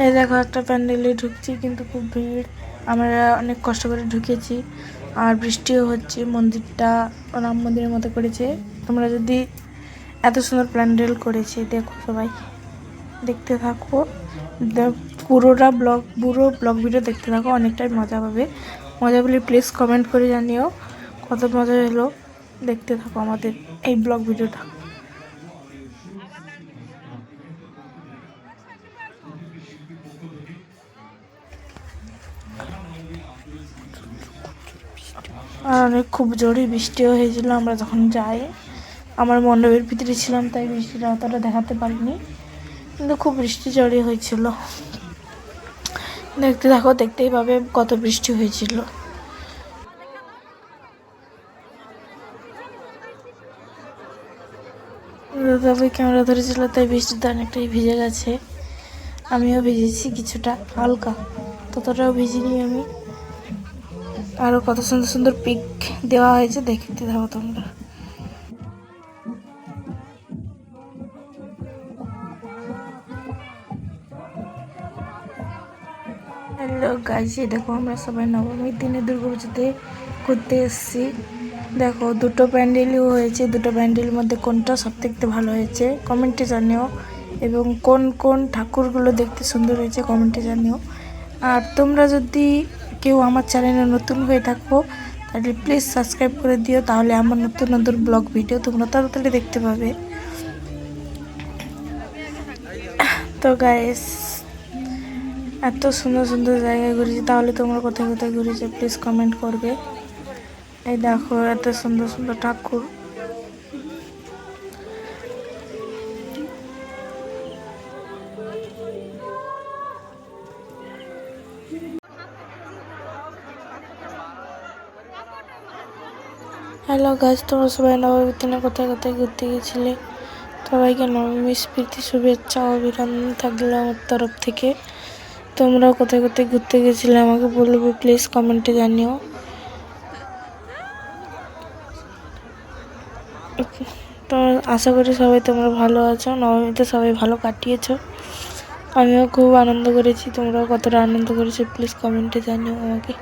এই দেখো একটা প্যান্ডেলে ঢুকছি, কিন্তু খুব ভিড়। আমরা অনেক কষ্ট করে ঢুকেছি, আর বৃষ্টিও হচ্ছে। মন্দিরটা রাম মন্দিরের মতো করেছে। তোমরা যদি এত সুন্দর প্যান্ডেল করেছে, দেখো সবাই, দেখতে থাকো। পুরো ব্লগ ভিডিও দেখতে থাকো, অনেকটাই মজা পাবে। মজা পেলে প্লিজ কমেন্ট করে জানিও কত মজা হলো। দেখতে থাকো আমাদের এই ব্লগ ভিডিওটা। আর অনেক খুব জোরে বৃষ্টিও হয়েছিল আমরা যখন যাই। আমার মণ্ডপের ভিতরে ছিলাম, তাই বৃষ্টিটা অতটা দেখাতে পারিনি, কিন্তু খুব বৃষ্টি জোরে হয়েছিল। দেখতে থাকো, দেখতেই পাবে কত বৃষ্টি হয়েছিল। তবে ক্যামেরা ধরেছিল, তাই বৃষ্টিতে অনেকটাই ভিজে গেছে। আমিও ভিজেছি কিছুটা, হালকা, ততটাও ভিজিনি আমি। আরও কত সুন্দর সুন্দর পিক দেওয়া হয়েছে, দেখতে থাকো তোমরা। হ্যালো গাইস, দেখো আমরা সবাই নবমীর দিনে দুর্গাপুজোতে ঘুরতে এসেছি। দেখো দুটো প্যান্ডেলও হয়েছে, দুটো প্যান্ডেলের মধ্যে কোনটা সব দেখতে ভালো হয়েছে কমেন্টে জানিও, এবং কোন কোন ঠাকুরগুলো দেখতে সুন্দর হয়েছে কমেন্টে জানিও। আর তোমরা যদি কেউ আমার চ্যানেলে নতুন হয়ে থাকো, তাহলে প্লিজ সাবস্ক্রাইব করে দিও, তাহলে আমার নতুন নতুন ব্লগ ভিডিও তোমরা তাড়াতাড়ি দেখতে পাবে। তো গাইস, এত সুন্দর সুন্দর জায়গায় ঘুরেছি, তাহলে তোমরা কোথায় কোথায় ঘুরেছো প্লিজ কমেন্ট করবে। এই দেখো এত সুন্দর সুন্দর ঠাকুর। হ্যালো গাইস, তোমরা সবাই নবমীর দিনে কোথায় কোথায় ঘুরতে গেছিলে? সবাইকে নবমী প্রীতি শুভেচ্ছা ও অভিনন্দন থাকলো আমার তরফ থেকে। তোমরাও কোথায় কোথায় ঘুরতে গেছিলে আমাকে বলবে, প্লিজ কমেন্টে জানিও। তো আশা করি সবাই তোমরা ভালো আছো, নবমীতে সবাই ভালো কাটিয়েছো। আমিও খুব আনন্দ করেছি, তোমরাও কতটা আনন্দ করেছো প্লিজ কমেন্টে জানিও আমাকে।